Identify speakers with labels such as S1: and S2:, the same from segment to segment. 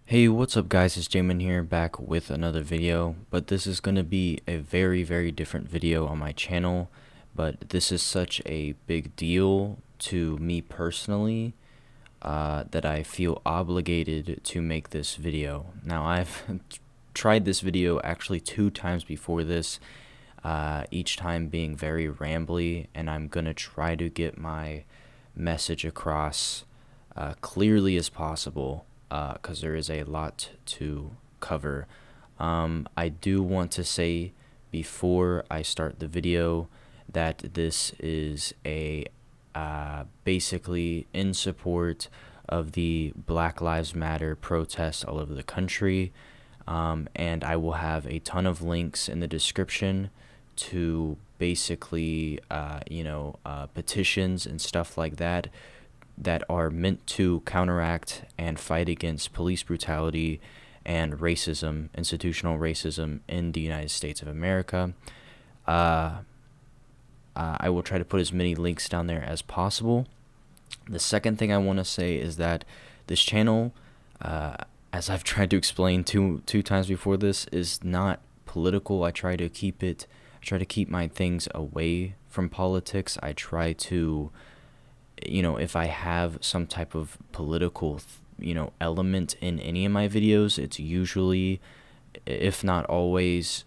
S1: Hey, what's up guys, it's Jamin here back with another video, but this is going to be a very different video on my channel, but this is such a big deal to me personally that I feel obligated to make this video. Now I've tried this video actually 2 times before this, each time being very rambly, and I'm going to try to get my message across clearly as possible, because there is a lot to cover. I do want to say before I start the video that this is a basically in support of the Black Lives Matter protests all over the country, and I will have a ton of links in the description to basically petitions and stuff like that are meant to counteract and fight against police brutality and racism, institutional racism in the United States of America. I will try to put as many links down there as possible. The second thing I want to say is that this channel, as I've tried to explain two times before this, is not political. I try to keep my things away from politics. I try to, if I have some type of political, element in any of my videos, it's usually, if not always,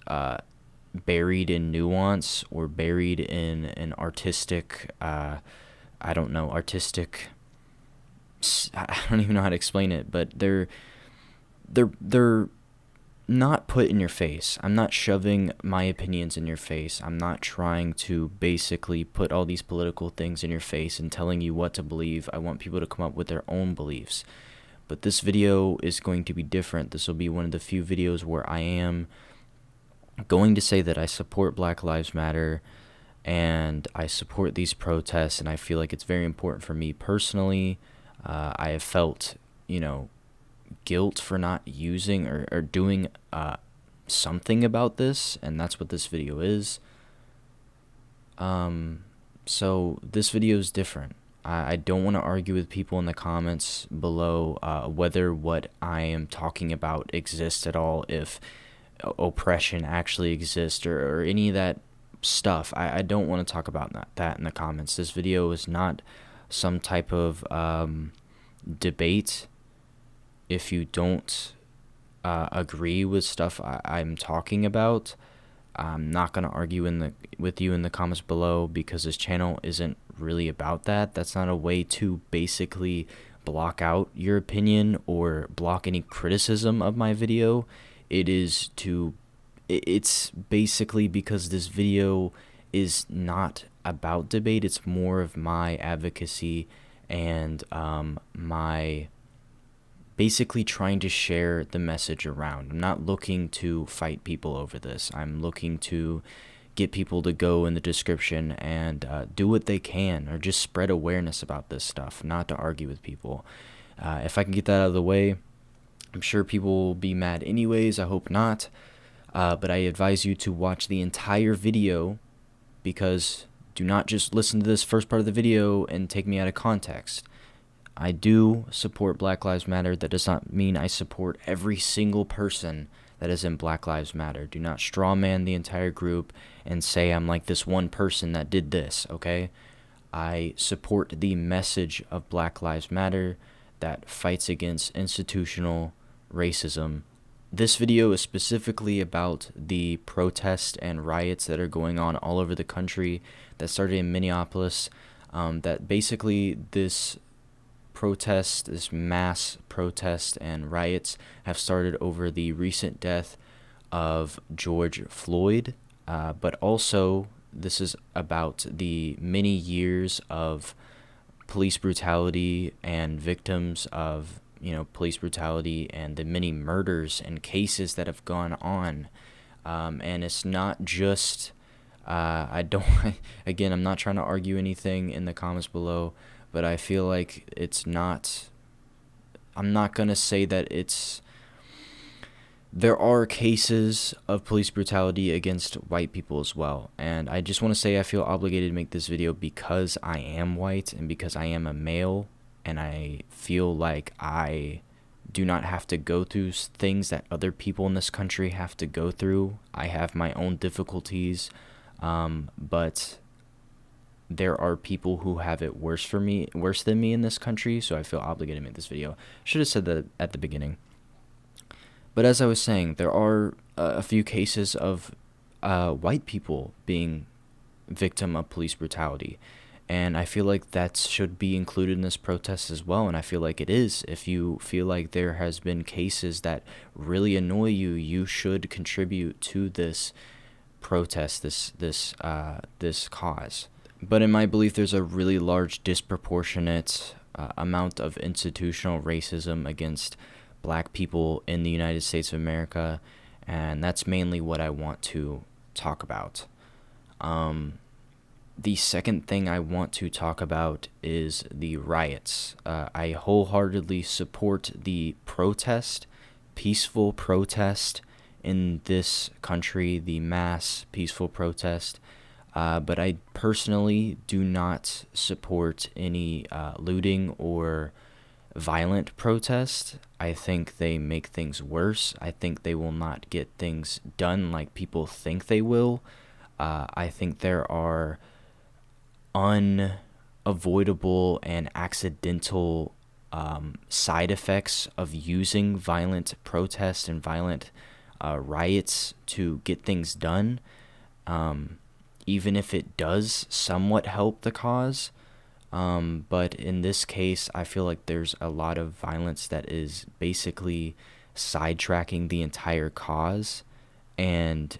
S1: buried in nuance or buried in an artistic, I don't even know how to explain it, but they're not put in your face. I'm not shoving my opinions in your face. I'm not trying to basically put all these political things in your face and telling you what to believe. I want people to come up with their own beliefs. But this video is going to be different. This will be one of the few videos where I am going to say that I support Black Lives Matter and I support these protests, and I feel like it's very important for me personally. I have felt, guilt for not using or doing something about this, and that's what this video is. So this video is different. I don't want to argue with people in the comments below whether what I am talking about exists at all, if oppression actually exists, or any of that stuff. I don't want to talk about that in the comments. This video is not some type of debate. If you don't agree with stuff I'm talking about, I'm not going to argue with you in the comments below, because this channel isn't really about that. That's not a way to basically block out your opinion or block any criticism of my video. It's basically because this video is not about debate. It's more of my advocacy and my basically trying to share the message around. I'm not looking to fight people over this. I'm looking to get people to go in the description and do what they can, or just spread awareness about this stuff, not to argue with people. If I can get that out of the way, I'm sure people will be mad anyways. I hope not. But I advise you to watch the entire video, because do not just listen to this first part of the video and take me out of context. I do support Black Lives Matter. That does not mean I support every single person that is in Black Lives Matter. Do not strawman the entire group and say I'm like this one person that did this, okay? I support the message of Black Lives Matter that fights against institutional racism. This video is specifically about the protests and riots that are going on all over the country that started in Minneapolis. That basically this mass protest and riots have started over the recent death of George Floyd, but also this is about the many years of police brutality and victims of police brutality, and the many murders and cases that have gone on. And it's not just again, I'm not trying to argue anything in the comments below, but I feel like I'm not gonna say that there are cases of police brutality against white people as well. And I just want to say I feel obligated to make this video because I am white and because I am a male, and I feel like I do not have to go through things that other people in this country have to go through. I have my own difficulties, but there are people who have it worse than me in this country, so I feel obligated to make this video. Should have said that at the beginning. But as I was saying, there are a few cases of white people being victim of police brutality. And I feel like that should be included in this protest as well. And I feel like it is. If you feel like there has been cases that really annoy you, you should contribute to this protest, this cause. But in my belief, there's a really large disproportionate amount of institutional racism against black people in the United States of America. And that's mainly what I want to talk about. The second thing I want to talk about is the riots. I wholeheartedly support the peaceful protest in this country, the mass peaceful protest. But I personally do not support any looting or violent protest. I think they make things worse. I think they will not get things done like people think they will. I think there are unavoidable and accidental side effects of using violent protest and violent riots to get things done, even if it does somewhat help the cause. But in this case, I feel like there's a lot of violence that is basically sidetracking the entire cause and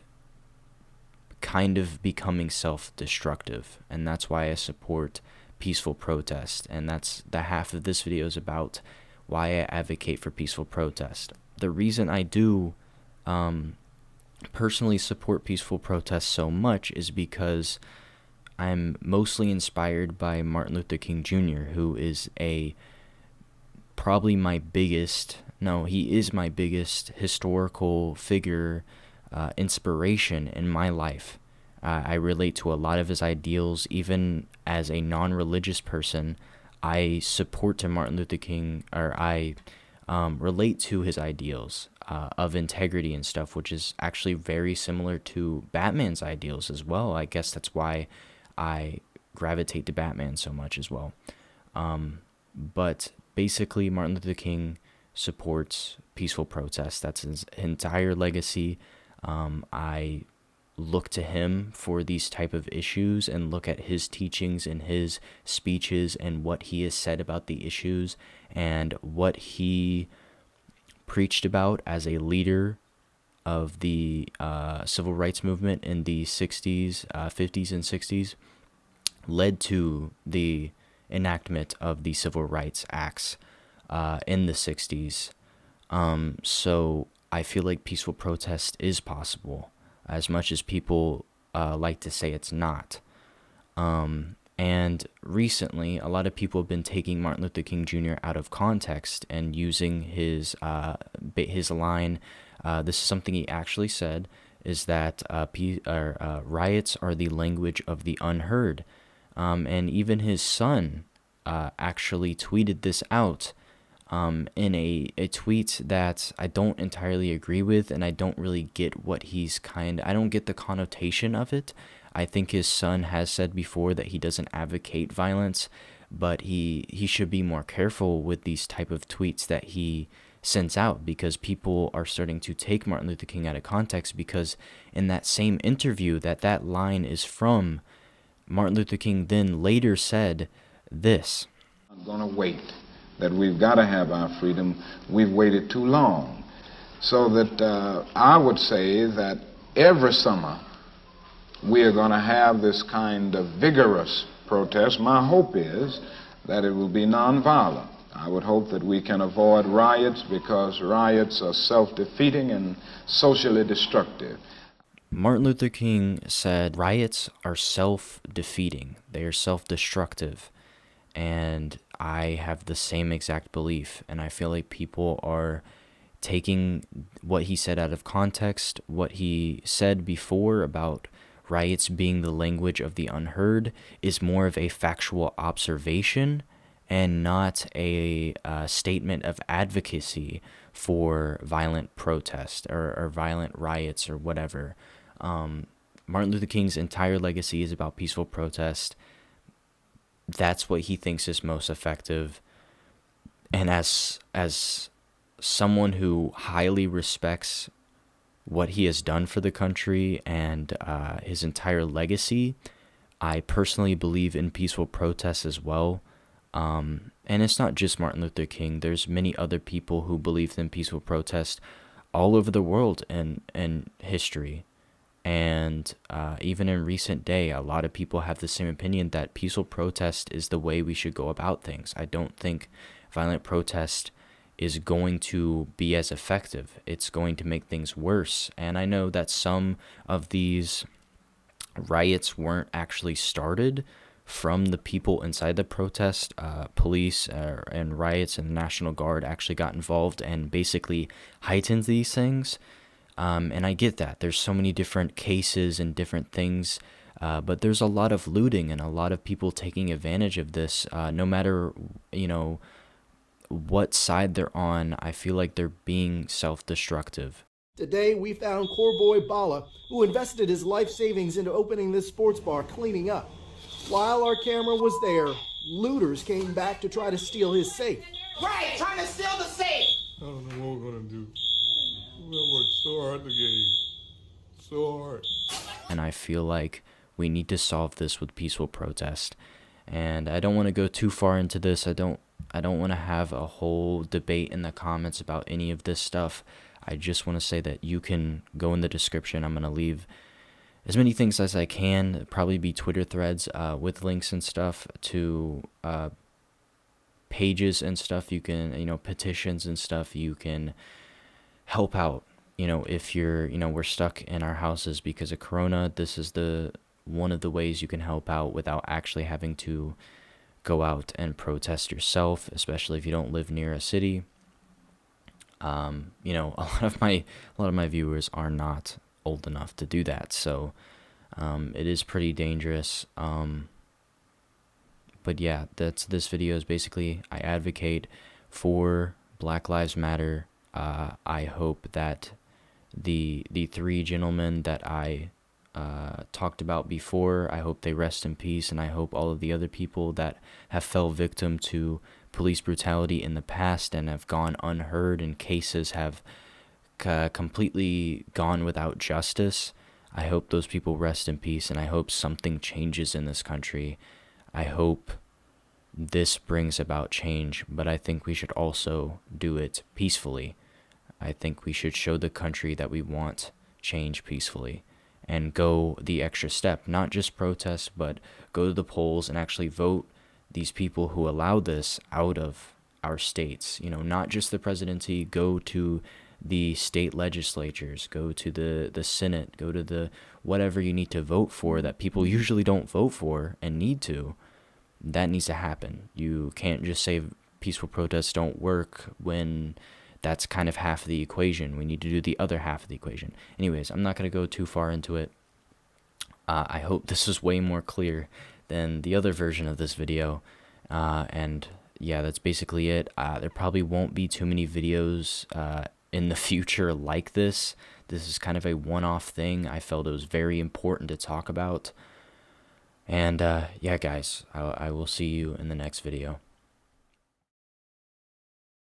S1: kind of becoming self-destructive. And that's why I support peaceful protest. And that's the half of this video is about why I advocate for peaceful protest. The reason I do personally support peaceful protest so much is because I'm mostly inspired by Martin Luther King Jr., who is he is my biggest historical figure, inspiration in my life. I relate to a lot of his ideals. Even as a non-religious person, I support Martin Luther King, or I relate to his ideals of integrity and stuff, which is actually very similar to Batman's ideals as well. I guess that's why I gravitate to Batman so much as well. But basically, Martin Luther King supports peaceful protest. That's his entire legacy. I look to him for these type of issues and look at his teachings and his speeches and what he has said about the issues and what he preached about as a leader of the civil rights movement in the 60s, 50s, and 60s, led to the enactment of the Civil Rights Acts in the 60s. So I feel like peaceful protest is possible, as much as people like to say it's not. And recently, a lot of people have been taking Martin Luther King Jr. out of context and using his line. This is something he actually said, is that riots are the language of the unheard. And even his son actually tweeted this out in a tweet that I don't entirely agree with, and I don't really get what I don't get the connotation of it. I think his son has said before that he doesn't advocate violence, but he should be more careful with these type of tweets that he sends out, because people are starting to take Martin Luther King out of context, because in that same interview that line is from, Martin Luther King then later said this.
S2: I'm going to wait, that we've got to have our freedom. We've waited too long. So that I would say that every summer we are going to have this kind of vigorous protest. My hope is that it will be nonviolent. I would hope that we can avoid riots, because riots are self-defeating and socially destructive.
S1: Martin Luther King said riots are self-defeating. They are self-destructive. And I have the same exact belief. And I feel like people are taking what he said out of context, what he said before about riots being the language of the unheard is more of a factual observation, and not a statement of advocacy for violent protest or violent riots or whatever. Martin Luther King's entire legacy is about peaceful protest. That's what he thinks is most effective. And as someone who highly respects what he has done for the country and his entire legacy, I personally believe in peaceful protests as well. And it's not just Martin Luther King. There's many other people who believe in peaceful protest all over the world and history. And even in recent day, a lot of people have the same opinion that peaceful protest is the way we should go about things. I don't think violent protest is going to be as effective. It's going to make things worse. And I know that some of these riots weren't actually started from the people inside the protest. Police and riots and the National Guard actually got involved and basically heightened these things. And I get that. There's so many different cases and different things, but there's a lot of looting and a lot of people taking advantage of this. No matter, what side they're on, I feel like they're being self-destructive.
S3: Today, we found Corboy Bala, who invested his life savings into opening this sports bar, cleaning up. While our camera was there, looters came back to try to steal his safe.
S4: Right, trying to steal the safe.
S5: I don't know what we're gonna do. We're gonna work so hard to get here. So hard.
S1: And I feel like we need to solve this with peaceful protest. And I don't want to go too far into this. I don't want to have a whole debate in the comments about any of this stuff. I just want to say that you can go in the description. I'm going to leave as many things as I can, probably be Twitter threads with links and stuff to pages and stuff. You can, petitions and stuff. You can help out. If you're, we're stuck in our houses because of Corona, this is one of the ways you can help out without actually having to go out and protest yourself, especially if you don't live near a city. A lot of my viewers are not old enough to do that, so it is pretty dangerous. But yeah, this video is basically I advocate for Black Lives Matter. I hope that the three gentlemen that I talked about before, I hope they rest in peace, and I hope all of the other people that have fell victim to police brutality in the past and have gone unheard and cases have completely gone without justice, I hope those people rest in peace, and I hope something changes in this country. I hope this brings about change, but I think we should also do it peacefully. I think we should show the country that we want change peacefully and go the extra step, not just protest, but go to the polls and actually vote these people who allowed this out of our states. Not just the presidency, go to the state legislatures, go to the Senate, go to the whatever you need to vote for that people usually don't vote for and need to. That needs to happen. You can't just say peaceful protests don't work when that's kind of half of the equation. We need to do the other half of the equation. Anyways, I'm not going to go too far into it. I hope this is way more clear than the other version of this video. And yeah, that's basically it. There probably won't be too many videos in the future like this. This is kind of a one-off thing. I felt it was very important to talk about. And yeah, guys, I will see you in the next video.